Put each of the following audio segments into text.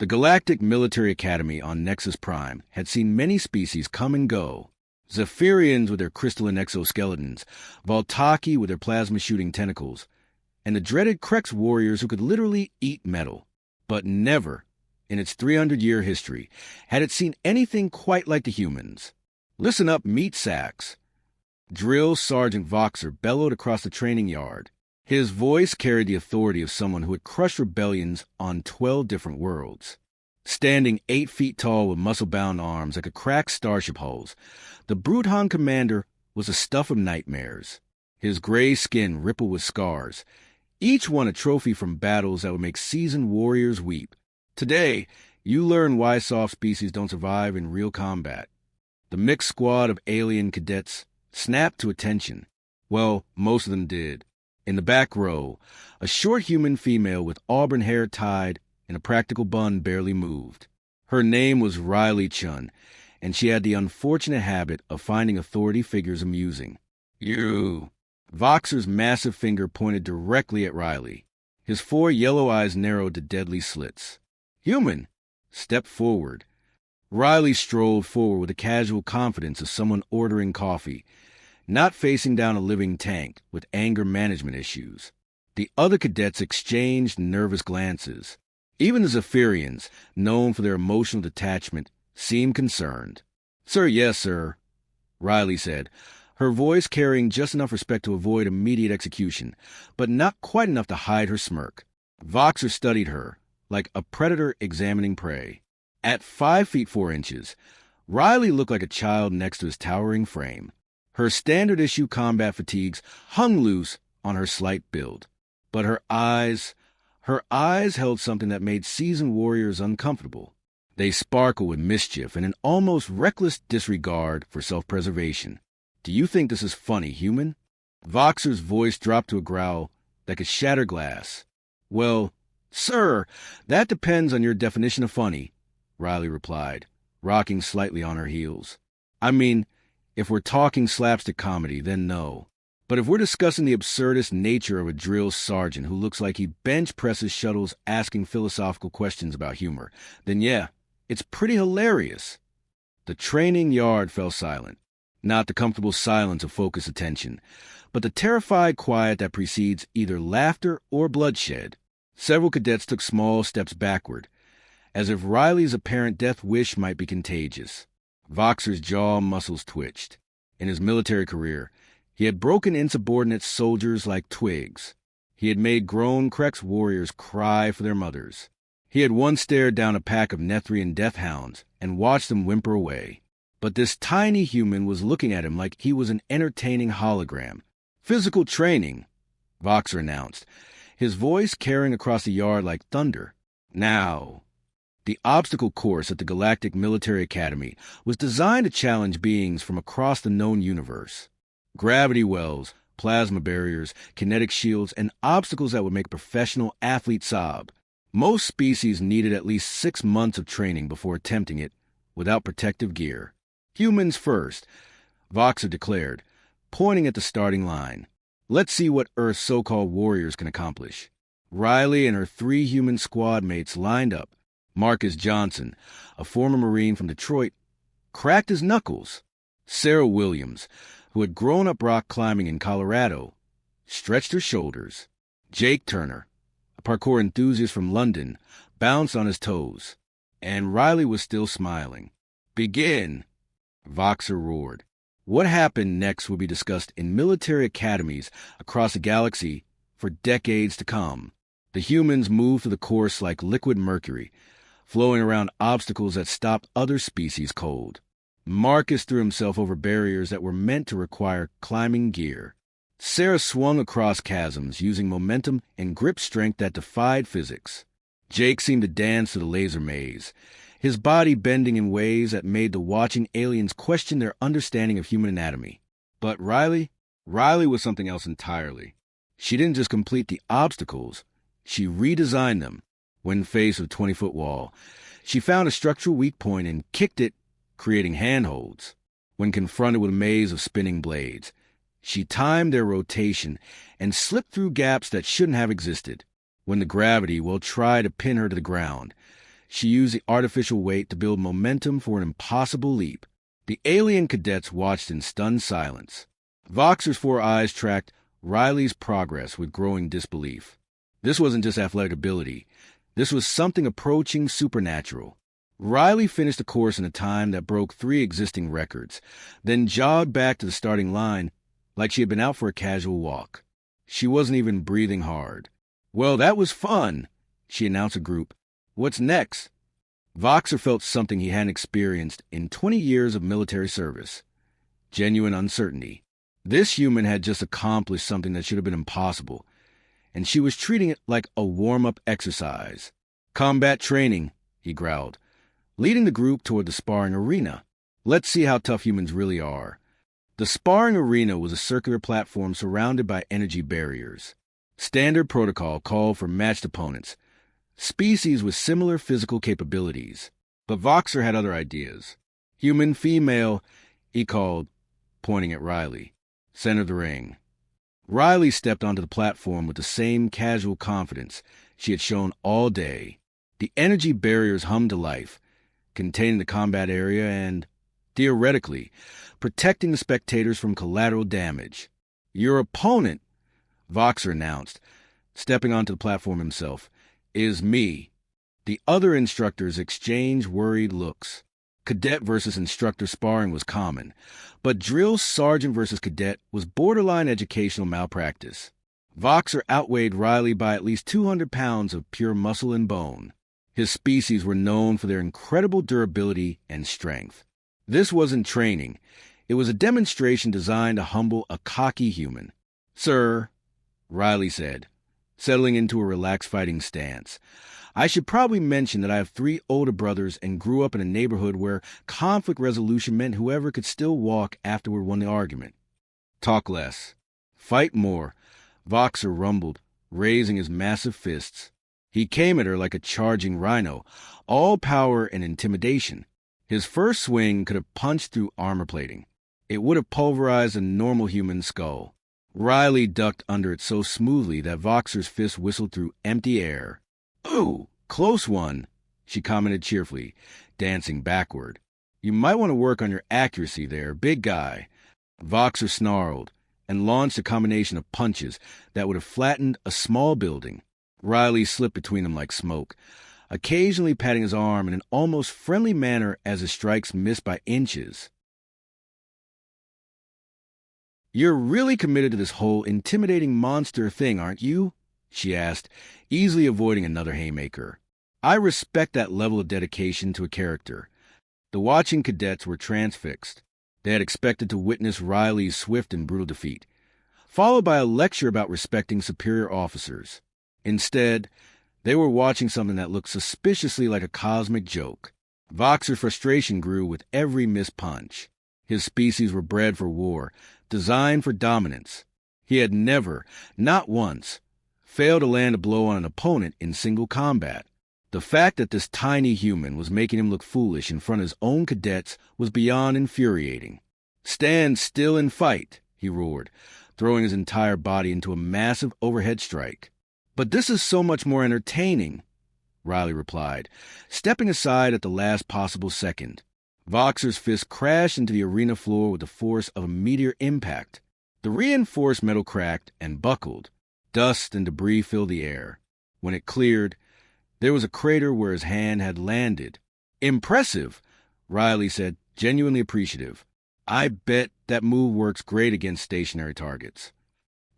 The Galactic Military Academy on Nexus Prime had seen many species come and go. Zephyrians with their crystalline exoskeletons, Voltaki with their plasma-shooting tentacles, and the dreaded Krex warriors who could literally eat metal. But never, in its 300-year history, had it seen anything quite like the humans. "Listen up, meat sacks," Drill Sergeant Voxar bellowed across the training yard. His voice carried the authority of someone who had crushed rebellions on 12 different worlds. Standing 8 feet tall with muscle-bound arms that could crack starship hulls, the Bruton commander was a stuff of nightmares. His gray skin rippled with scars, each one a trophy from battles that would make seasoned warriors weep. Today, you learn why soft species don't survive in real combat. The mixed squad of alien cadets snapped to attention. Well, most of them did. In the back row, a short human female with auburn hair tied and a practical bun barely moved. Her name was Riley Chen, and she had the unfortunate habit of finding authority figures amusing. "You." Voxar's massive finger pointed directly at Riley. His 4 yellow eyes narrowed to deadly slits. "Human, step forward." Riley strolled forward with the casual confidence of someone ordering coffee, not facing down a living tank with anger management issues. The other cadets exchanged nervous glances. Even the Zephyrians, known for their emotional detachment, seemed concerned. "Sir, yes, sir," Riley said, her voice carrying just enough respect to avoid immediate execution, but not quite enough to hide her smirk. Voxar studied her, like a predator examining prey. At 5 feet 4 inches, Riley looked like a child next to his towering frame. Her standard-issue combat fatigues hung loose on her slight build, but her eyes held something that made seasoned warriors uncomfortable. They sparkled with mischief and an almost reckless disregard for self-preservation. "Do you think this is funny, human?" Voxar's voice dropped to a growl that could shatter glass. "Well, sir, that depends on your definition of funny," Riley replied, rocking slightly on her heels. "I mean, if we're talking slapstick comedy, then no. But if we're discussing the absurdist nature of a drill sergeant who looks like he bench presses shuttles asking philosophical questions about humor, then yeah, it's pretty hilarious." The training yard fell silent. Not the comfortable silence of focused attention, but the terrified quiet that precedes either laughter or bloodshed. Several cadets took small steps backward, as if Riley's apparent death wish might be contagious. Voxar's jaw muscles twitched. In his military career, he had broken insubordinate soldiers like twigs. He had made grown Krex warriors cry for their mothers. He had once stared down a pack of Nethrian deathhounds and watched them whimper away. But this tiny human was looking at him like he was an entertaining hologram. "Physical training," Voxar announced, his voice carrying across the yard like thunder. "Now." The obstacle course at the Galactic Military Academy was designed to challenge beings from across the known universe. Gravity wells, plasma barriers, kinetic shields, and obstacles that would make professional athletes sob. Most species needed at least 6 months of training before attempting it without protective gear. "Humans first," Voxar declared, pointing at the starting line. "Let's see what Earth's so-called warriors can accomplish." Riley and her 3 human squad mates lined up. Marcus Johnson, a former Marine from Detroit, cracked his knuckles. Sarah Williams, who had grown up rock climbing in Colorado, stretched her shoulders. Jake Turner, a parkour enthusiast from London, bounced on his toes. And Riley was still smiling. "Begin," Voxar roared. What happened next would be discussed in military academies across the galaxy for decades to come. The humans moved through the course like liquid mercury, flowing around obstacles that stopped other species cold. Marcus threw himself over barriers that were meant to require climbing gear. Sarah swung across chasms using momentum and grip strength that defied physics. Jake seemed to dance to the laser maze, his body bending in ways that made the watching aliens question their understanding of human anatomy. But Riley was something else entirely. She didn't just complete the obstacles, she redesigned them. When faced with a 20-foot wall, she found a structural weak point and kicked it, creating handholds. When confronted with a maze of spinning blades, she timed their rotation and slipped through gaps that shouldn't have existed. When the gravity will try to pin her to the ground, She used the artificial weight to build momentum for an impossible leap. The alien cadets watched in stunned silence. Voxar's 4 eyes tracked Riley's progress with growing disbelief. This wasn't just athletic ability. This was something approaching supernatural. Riley finished the course in a time that broke 3 existing records, then jogged back to the starting line like she had been out for a casual walk. She wasn't even breathing hard. "Well, that was fun," she announced to the group. "What's next?" Voxar felt something he hadn't experienced in 20 years of military service. Genuine uncertainty. This human had just accomplished something that should have been impossible, and she was treating it like a warm-up exercise. "Combat training," he growled, leading the group toward the sparring arena. "Let's see how tough humans really are." The sparring arena was a circular platform surrounded by energy barriers. Standard protocol called for matched opponents, species with similar physical capabilities. But Voxar had other ideas. "Human, female," he called, pointing at Riley. "Center of the ring." Riley stepped onto the platform with the same casual confidence she had shown all day. The energy barriers hummed to life, containing the combat area and, theoretically, protecting the spectators from collateral damage. "Your opponent," Voxar announced, stepping onto the platform himself, "is me." The other instructors exchanged worried looks. Cadet versus instructor sparring was common, but drill sergeant versus cadet was borderline educational malpractice. Voxar outweighed Riley by at least 200 pounds of pure muscle and bone. His species were known for their incredible durability and strength. This wasn't training. It was a demonstration designed to humble a cocky human. "Sir," Riley said, settling into a relaxed fighting stance, "I should probably mention that I have 3 older brothers and grew up in a neighborhood where conflict resolution meant whoever could still walk afterward won the argument." "Talk less. Fight more," Voxar rumbled, raising his massive fists. He came at her like a charging rhino, all power and intimidation. His first swing could have punched through armor plating. It would have pulverized a normal human skull. Riley ducked under it so smoothly that Voxar's fist whistled through empty air. "Ooh, close one," she commented cheerfully, dancing backward. "You might want to work on your accuracy there, big guy." Voxar snarled and launched a combination of punches that would have flattened a small building. Riley slipped between them like smoke, occasionally patting his arm in an almost friendly manner as his strikes missed by inches. "You're really committed to this whole intimidating monster thing, aren't you?" she asked, easily avoiding another haymaker. "I respect that level of dedication to a character." The watching cadets were transfixed. They had expected to witness Riley's swift and brutal defeat, followed by a lecture about respecting superior officers. Instead, they were watching something that looked suspiciously like a cosmic joke. Voxar's frustration grew with every missed punch. His species were bred for war, designed for dominance. He had never, not once, failed to land a blow on an opponent in single combat. The fact that this tiny human was making him look foolish in front of his own cadets was beyond infuriating. "Stand still and fight," he roared, throwing his entire body into a massive overhead strike. "But this is so much more entertaining," Riley replied, stepping aside at the last possible second. Voxar's fist crashed into the arena floor with the force of a meteor impact. The reinforced metal cracked and buckled. Dust and debris filled the air. When it cleared, there was a crater where his hand had landed. "Impressive," Riley said, genuinely appreciative. "I bet that move works great against stationary targets."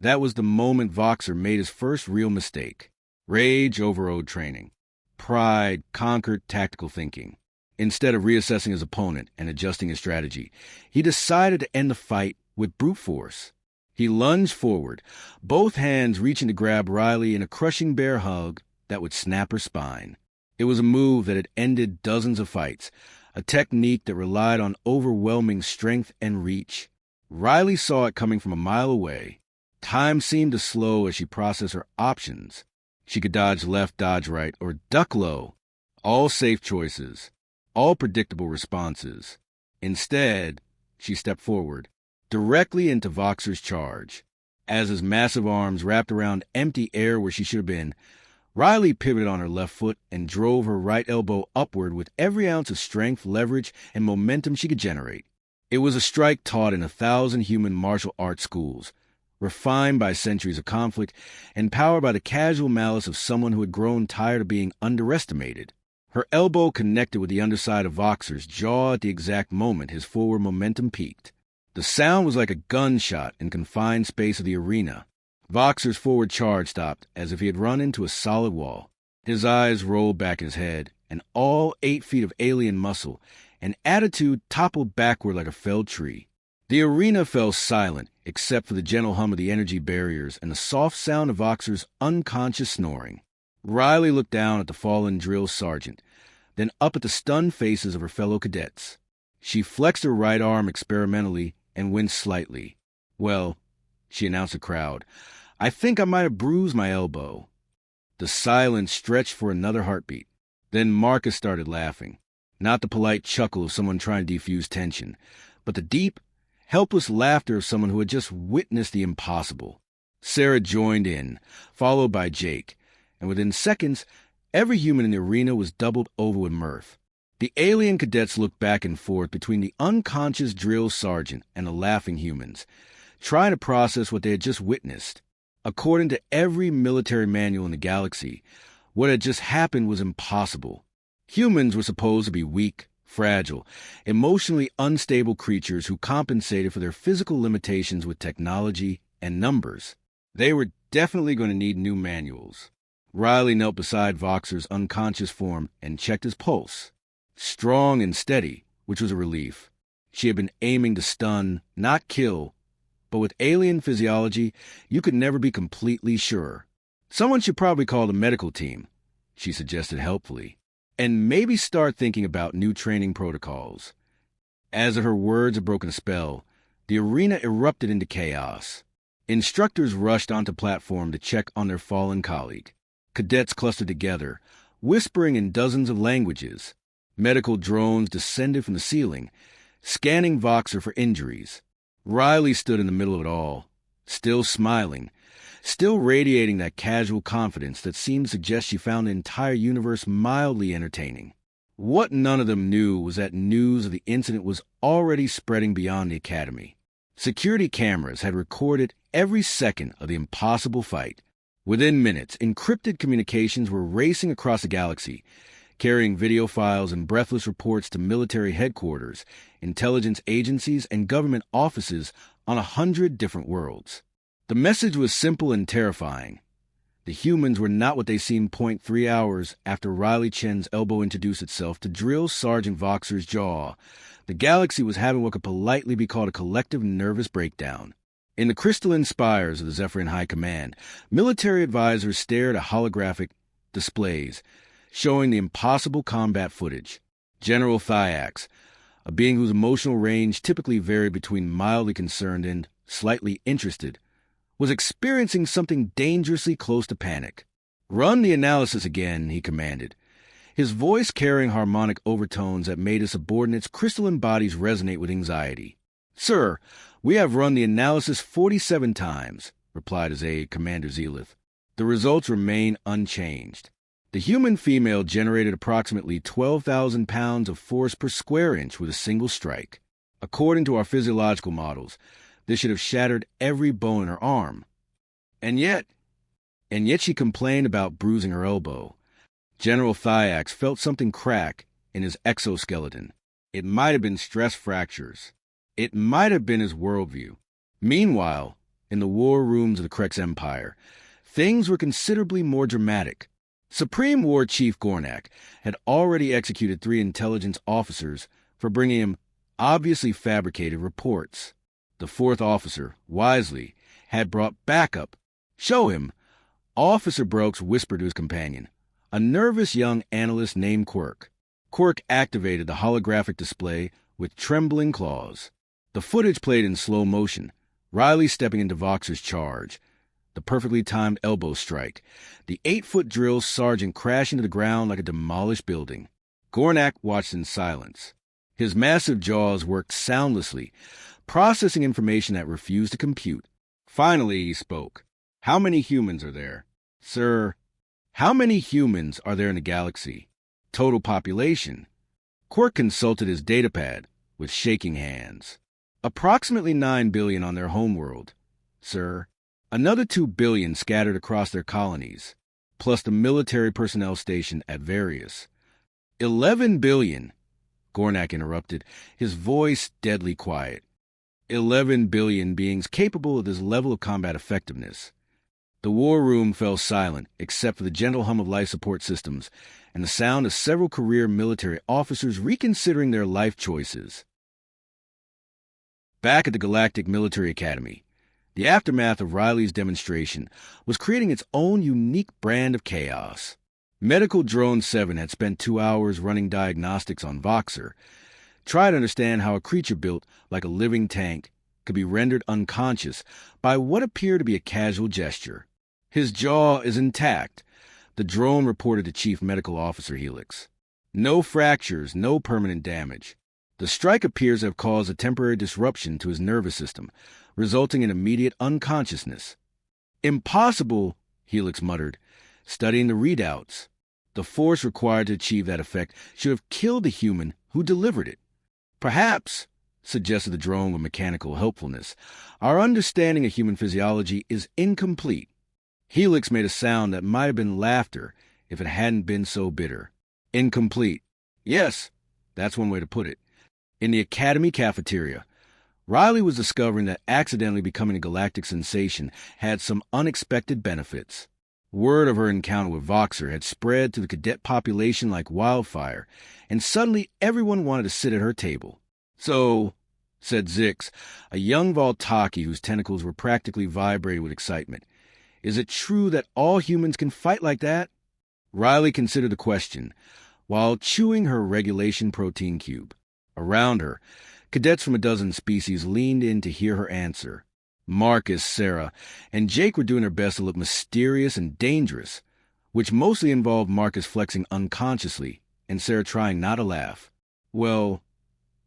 That was the moment Voxar made his first real mistake. Rage overrode training. Pride conquered tactical thinking. Instead of reassessing his opponent and adjusting his strategy, he decided to end the fight with brute force. He lunged forward, both hands reaching to grab Riley in a crushing bear hug that would snap her spine. It was a move that had ended dozens of fights, a technique that relied on overwhelming strength and reach. Riley saw it coming from a mile away. Time seemed to slow as she processed her options. She could dodge left, dodge right, or duck low. All safe choices. All predictable responses. Instead, she stepped forward, directly into Voxar's charge. As his massive arms wrapped around empty air where she should have been, Riley pivoted on her left foot and drove her right elbow upward with every ounce of strength, leverage, and momentum she could generate. It was a strike taught in 1,000 human martial arts schools, refined by centuries of conflict, and powered by the casual malice of someone who had grown tired of being underestimated. Her elbow connected with the underside of Voxar's jaw at the exact moment his forward momentum peaked. The sound was like a gunshot in confined space of the arena. Voxar's forward charge stopped as if he had run into a solid wall. His eyes rolled back in his head, and all 8 feet of alien muscle and attitude toppled backward like a felled tree. The arena fell silent, except for the gentle hum of the energy barriers and the soft sound of Voxar's unconscious snoring. Riley looked down at the fallen drill sergeant, then up at the stunned faces of her fellow cadets. She flexed her right arm experimentally and winced slightly. "Well," she announced to the crowd, "I think I might have bruised my elbow." The silence stretched for another heartbeat. Then Marcus started laughing. Not the polite chuckle of someone trying to defuse tension, but the deep, helpless laughter of someone who had just witnessed the impossible. Sarah joined in, followed by Jake, and within seconds, every human in the arena was doubled over with mirth. The alien cadets looked back and forth between the unconscious drill sergeant and the laughing humans, trying to process what they had just witnessed. According to every military manual in the galaxy, what had just happened was impossible. Humans were supposed to be weak, fragile, emotionally unstable creatures who compensated for their physical limitations with technology and numbers. They were definitely going to need new manuals. Riley knelt beside Voxar's unconscious form and checked his pulse. Strong and steady, which was a relief. She had been aiming to stun, not kill, but with alien physiology, you could never be completely sure. "Someone should probably call the medical team," she suggested helpfully, "and maybe start thinking about new training protocols." As if her words had broken a spell, the arena erupted into chaos. Instructors rushed onto platform to check on their fallen colleague. Cadets clustered together, whispering in dozens of languages. Medical drones descended from the ceiling, scanning Voxar for injuries. Riley stood in the middle of it all, still smiling, still radiating that casual confidence that seemed to suggest she found the entire universe mildly entertaining. What none of them knew was that news of the incident was already spreading beyond the academy. Security cameras had recorded every second of the impossible fight. Within minutes, encrypted communications were racing across the galaxy, carrying video files and breathless reports to military headquarters, intelligence agencies, and government offices on 100 different worlds. The message was simple and terrifying. The humans were not what they seemed 0.3 hours after Riley Chen's elbow introduced itself to drill Sergeant Voxar's jaw. The galaxy was having what could politely be called a collective nervous breakdown. In the crystalline spires of the Zephyrian High Command, military advisors stared at holographic displays showing the impossible combat footage. General Thyax, a being whose emotional range typically varied between mildly concerned and slightly interested, was experiencing something dangerously close to panic. "Run the analysis again," he commanded, his voice carrying harmonic overtones that made his subordinates' crystalline bodies resonate with anxiety. "Sir, we have run the analysis 47 times, replied his aide, Commander Zelith. The results remain unchanged. The human female generated approximately 12,000 pounds of force per square inch with a single strike. According to our physiological models, this should have shattered every bone in her arm. And yet she complained about bruising her elbow. General Thyax felt something crack in his exoskeleton. It might have been stress fractures. It might have been his worldview. Meanwhile, in the war rooms of the Krex Empire, things were considerably more dramatic. Supreme War Chief Gornak had already executed 3 intelligence officers for bringing him obviously fabricated reports. The 4th officer, wisely, had brought backup. "Show him," Officer Brooks whispered to his companion, a nervous young analyst named Quirk. Quirk activated the holographic display with trembling claws. The footage played in slow motion, Riley stepping into Voxar's charge, the perfectly timed elbow strike, the 8-foot drill sergeant crash into the ground like a demolished building. Gornak watched in silence. His massive jaws worked soundlessly, processing information that refused to compute. Finally, he spoke. "How many humans are there?" "Sir," How many humans are there in the galaxy? Total population? Quirk consulted his datapad with shaking hands. Approximately 9 billion on their homeworld, sir. Another 2 billion scattered across their colonies, plus the military personnel stationed at various. 11 billion, Gornak interrupted, his voice deadly quiet. 11 billion beings capable of this level of combat effectiveness. The war room fell silent, except for the gentle hum of life support systems and the sound of several career military officers reconsidering their life choices. Back at the Galactic Military Academy, the aftermath of Riley's demonstration was creating its own unique brand of chaos. Medical Drone 7 had spent 2 hours running diagnostics on Voxar, tried to understand how a creature built like a living tank could be rendered unconscious by what appeared to be a casual gesture. His jaw is intact, the drone reported to Chief Medical Officer Helix. No fractures, no permanent damage. The strike appears to have caused a temporary disruption to his nervous system, resulting in immediate unconsciousness. Impossible, Helix muttered, studying the readouts. The force required to achieve that effect should have killed the human who delivered it. Perhaps, suggested the drone with mechanical helpfulness, our understanding of human physiology is incomplete. Helix made a sound that might have been laughter if it hadn't been so bitter. Incomplete. Yes, that's one way to put it. In the Academy cafeteria, Riley was discovering that accidentally becoming a galactic sensation had some unexpected benefits. Word of her encounter with Voxar had spread to the cadet population like wildfire, and suddenly everyone wanted to sit at her table. So, said Zix, a young Voltaki whose tentacles were practically vibrating with excitement, is it true that all humans can fight like that? Riley considered the question, while chewing her regulation protein cube. Around her, cadets from a dozen species leaned in to hear her answer. Marcus, Sarah, and Jake were doing their best to look mysterious and dangerous, which mostly involved Marcus flexing unconsciously and Sarah trying not to laugh. Well,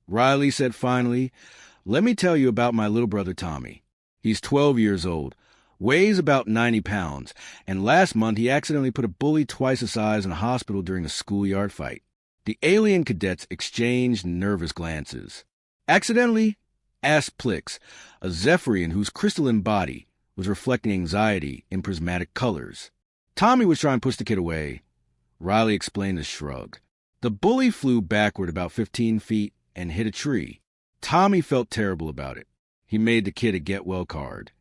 Riley said finally, let me tell you about my little brother Tommy. He's 12 years old, weighs about 90 pounds, and last month he accidentally put a bully twice his size in a hospital during a schoolyard fight. The alien cadets exchanged nervous glances. Accidentally? Asked Plix, a Zephyrian whose crystalline body was reflecting anxiety in prismatic colors. Tommy was trying to push the kid away. Riley explained a shrug. The bully flew backward about 15 feet and hit a tree. Tommy felt terrible about it. He made the kid a get-well card.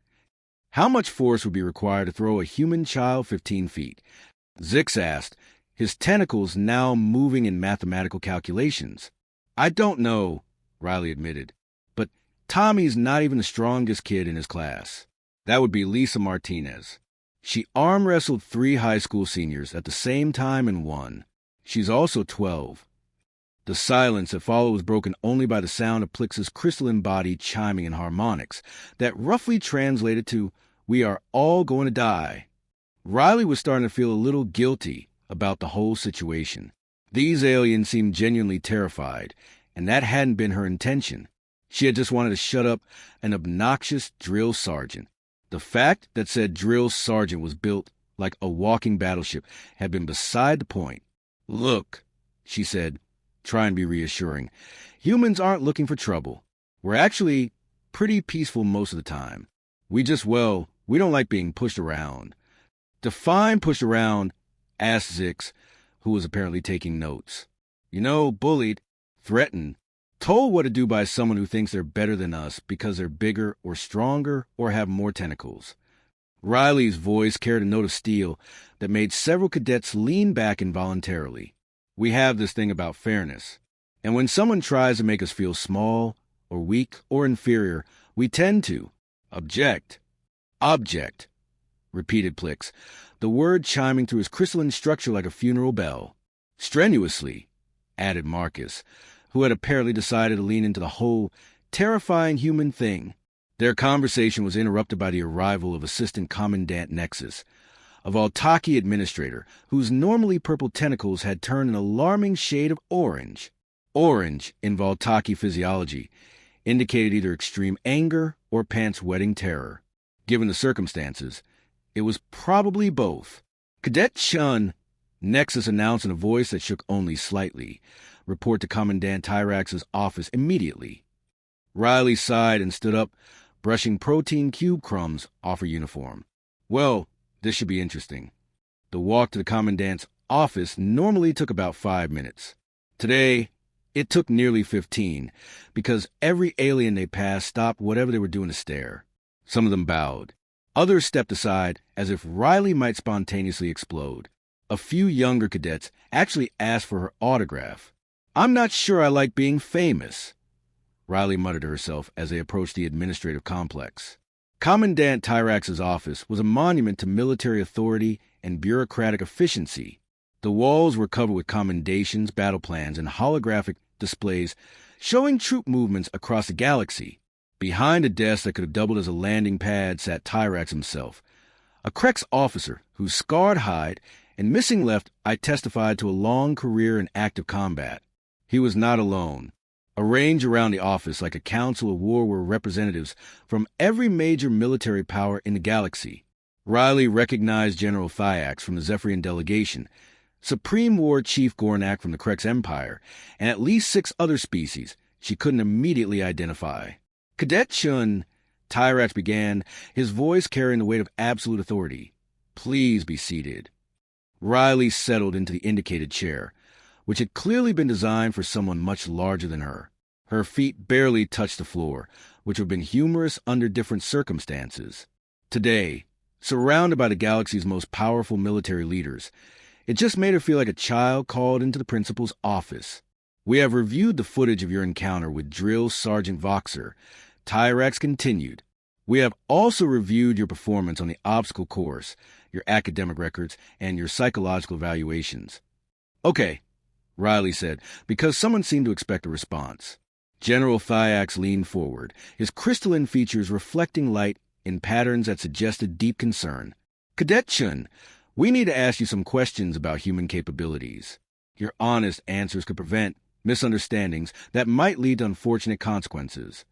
How much force would be required to throw a human child 15 feet? Zix asked, his tentacles now moving in mathematical calculations. I don't know, Riley admitted, but Tommy's not even the strongest kid in his class. That would be Lisa Martinez. She arm-wrestled 3 high school seniors at the same time and won. She's also 12. The silence that followed was broken only by the sound of Plix's crystalline body chiming in harmonics that roughly translated to, "We are all going to die." Riley was starting to feel a little guilty about the whole situation. These aliens seemed genuinely terrified, and that hadn't been her intention. She had just wanted to shut up an obnoxious drill sergeant. The fact that said drill sergeant was built like a walking battleship had been beside the point. Look, she said, trying to be reassuring, humans aren't looking for trouble. We're actually pretty peaceful most of the time. We don't like being pushed around. Define pushed around, asked Zix, who was apparently taking notes. Bullied, threatened, told what to do by someone who thinks they're better than us because they're bigger or stronger or have more tentacles. Riley's voice carried a note of steel that made several cadets lean back involuntarily. We have this thing about fairness, and when someone tries to make us feel small or weak or inferior, we tend to object. Object, repeated Plix, the word chiming through his crystalline structure like a funeral bell. Strenuously, added Marcus, who had apparently decided to lean into the whole terrifying human thing. Their conversation was interrupted by the arrival of Assistant Commandant Nexus, a Voltaki administrator whose normally purple tentacles had turned an alarming shade of orange. Orange, in Voltaki physiology, indicated either extreme anger or pants-wetting terror. Given the circumstances, it was probably both. Cadet Chun, Nexus announced in a voice that shook only slightly. Report to Commandant Tyrax's office immediately. Riley sighed and stood up, brushing protein cube crumbs off her uniform. Well, this should be interesting. The walk to the Commandant's office normally took about 5 minutes. Today, it took nearly 15, because every alien they passed stopped whatever they were doing to stare. Some of them bowed. Others stepped aside as if Riley might spontaneously explode. A few younger cadets actually asked for her autograph. "I'm not sure I like being famous," Riley muttered to herself as they approached the administrative complex. Commandant Tyrax's office was a monument to military authority and bureaucratic efficiency. The walls were covered with commendations, battle plans, and holographic displays showing troop movements across the galaxy. Behind a desk that could have doubled as a landing pad sat Tyrax himself, a Krex officer whose scarred hide and missing left eye testified to a long career in active combat. He was not alone. Arranged around the office like a council of war were representatives from every major military power in the galaxy. Riley recognized General Thyax from the Zephyrian delegation, Supreme War Chief Gornak from the Krex Empire, and at least 6 other species she couldn't immediately identify. Cadet Chun, Tyrax began, his voice carrying the weight of absolute authority. "Please be seated." Riley settled into the indicated chair, which had clearly been designed for someone much larger than her. Her feet barely touched the floor, which would have been humorous under different circumstances. Today, surrounded by the galaxy's most powerful military leaders, it just made her feel like a child called into the principal's office. "We have reviewed the footage of your encounter with Drill Sergeant Voxar," Tyrax continued. "We have also reviewed your performance on the obstacle course, your academic records, and your psychological evaluations." "Okay," Riley said, because someone seemed to expect a response. General Thyax leaned forward, his crystalline features reflecting light in patterns that suggested deep concern. "Cadet Chun, we need to ask you some questions about human capabilities. Your honest answers could prevent misunderstandings that might lead to unfortunate consequences."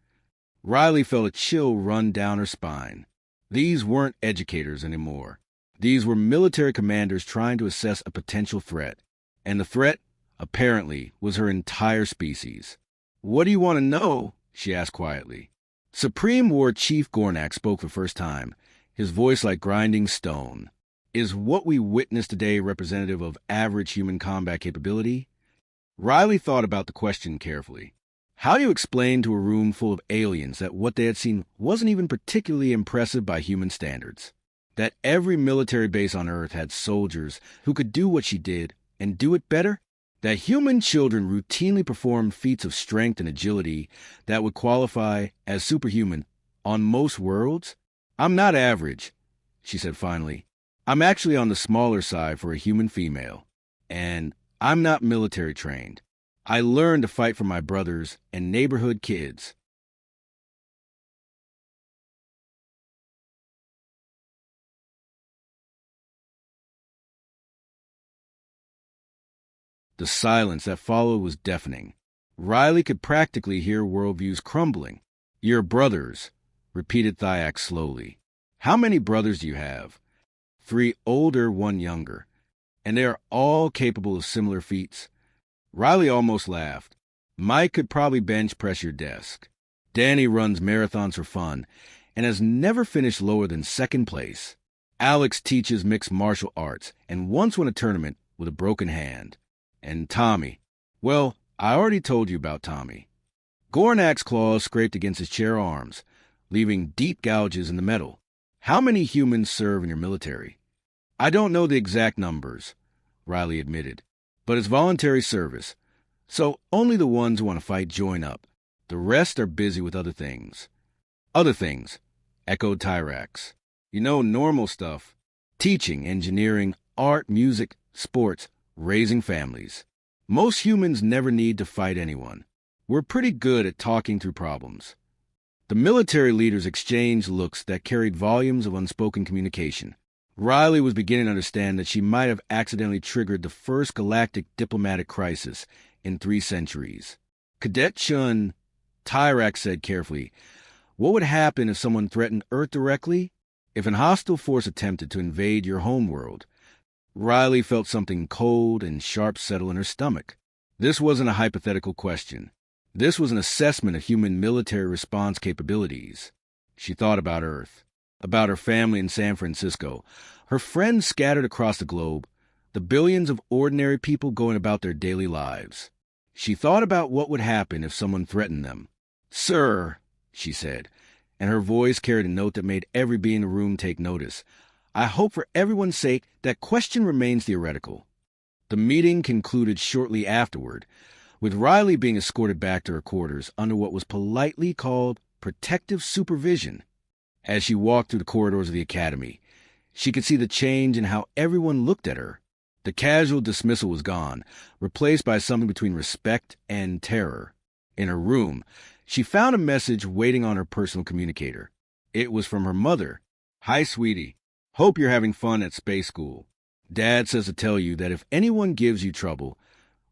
Riley felt a chill run down her spine. These weren't educators anymore. These were military commanders trying to assess a potential threat. And the threat, apparently, was her entire species. "What do you want to know?" she asked quietly. Supreme War Chief Gornak spoke for the first time, his voice like grinding stone. "Is what we witnessed today representative of average human combat capability?" Riley thought about the question carefully. How do you explain to a room full of aliens that what they had seen wasn't even particularly impressive by human standards? That every military base on Earth had soldiers who could do what she did and do it better? That human children routinely performed feats of strength and agility that would qualify as superhuman on most worlds? "I'm not average," she said finally. "I'm actually on the smaller side for a human female. And I'm not military trained. I learned to fight for my brothers and neighborhood kids." The silence that followed was deafening. Riley could practically hear worldviews crumbling. "Your brothers," repeated Thyax slowly. "How many brothers do you have?" 3 older, 1 younger. "And they are all capable of similar feats?" Riley almost laughed. "Mike could probably bench press your desk. Danny runs marathons for fun and has never finished lower than 2nd place. Alex teaches mixed martial arts and once won a tournament with a broken hand. And Tommy, well, I already told you about Tommy." Gornak's claws scraped against his chair arms, leaving deep gouges in the metal. "How many humans serve in your military?" "I don't know the exact numbers," Riley admitted, "but it's voluntary service, so only the ones who want to fight join up. The rest are busy with other things." "Other things," echoed Tyrax. "You know, normal stuff. Teaching, engineering, art, music, sports, raising families. Most humans never need to fight anyone. We're pretty good at talking through problems." The military leaders exchanged looks that carried volumes of unspoken communication. Riley was beginning to understand that she might have accidentally triggered the first galactic diplomatic crisis in 3 centuries. "Cadet Chun," Tyrax said carefully, "what would happen if someone threatened Earth directly? If an hostile force attempted to invade your homeworld? Riley felt something cold and sharp settle in her stomach. This wasn't a hypothetical question. This was an assessment of human military response capabilities. She thought about Earth, about her family in San Francisco, her friends scattered across the globe, the billions of ordinary people going about their daily lives. She thought about what would happen if someone threatened them. "Sir," she said, and her voice carried a note that made every being in the room take notice. "I hope for everyone's sake that question remains theoretical." The meeting concluded shortly afterward, with Riley being escorted back to her quarters under what was politely called protective supervision. As she walked through the corridors of the academy, she could see the change in how everyone looked at her. The casual dismissal was gone, replaced by something between respect and terror. In her room, she found a message waiting on her personal communicator. It was from her mother. "Hi, sweetie. Hope you're having fun at space school. Dad says to tell you that if anyone gives you trouble,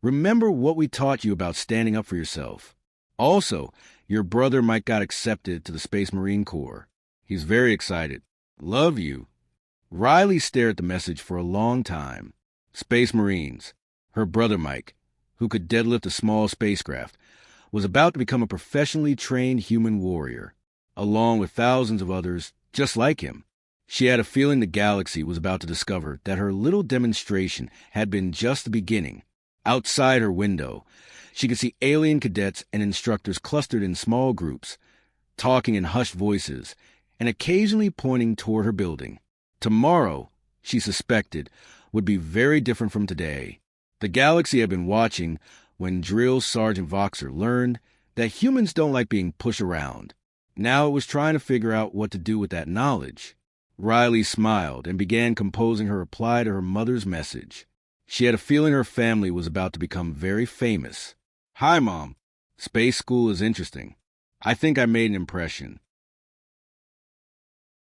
remember what we taught you about standing up for yourself. Also, your brother Mike got accepted to the Space Marine Corps. He's very excited. Love you." Riley stared at the message for a long time. Space Marines. Her brother Mike, who could deadlift a small spacecraft, was about to become a professionally trained human warrior, along with thousands of others just like him. She had a feeling the galaxy was about to discover that her little demonstration had been just the beginning. Outside her window, she could see alien cadets and instructors clustered in small groups, talking in hushed voices, and occasionally pointing toward her building. Tomorrow, she suspected, would be very different from today. The galaxy had been watching when Drill Sergeant Voxar learned that humans don't like being pushed around. Now it was trying to figure out what to do with that knowledge. Riley smiled and began composing her reply to her mother's message. She had a feeling her family was about to become very famous. "Hi, Mom. Space school is interesting. I think I made an impression.